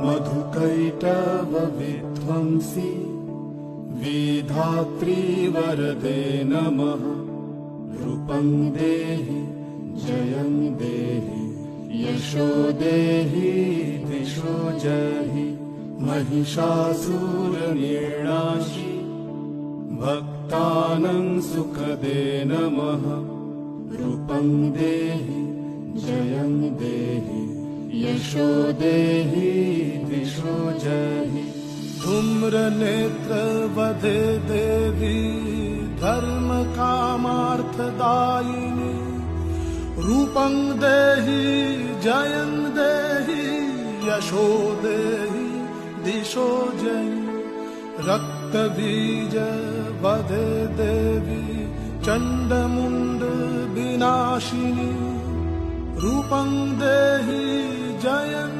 मधुकैटभ विध्वंसी विधात्री वरदे नमः। रूपं देहि जयं देहि यशो देहि दिशो जहि। महिषासुरनिर्णाशि भक्तानां सुखदे नमः। रूपं देहि जयं देहि यशो देहि दिशो जहि। धूम्रनेत्रवधे देवी धर्म कामार्थदायिनी। रूपं देहि जयं देहि यशो देहि दिशो जयि। रक्तबीज वधे देवी चण्डमुण्ड विनाशिनी। रूपं देहि जयं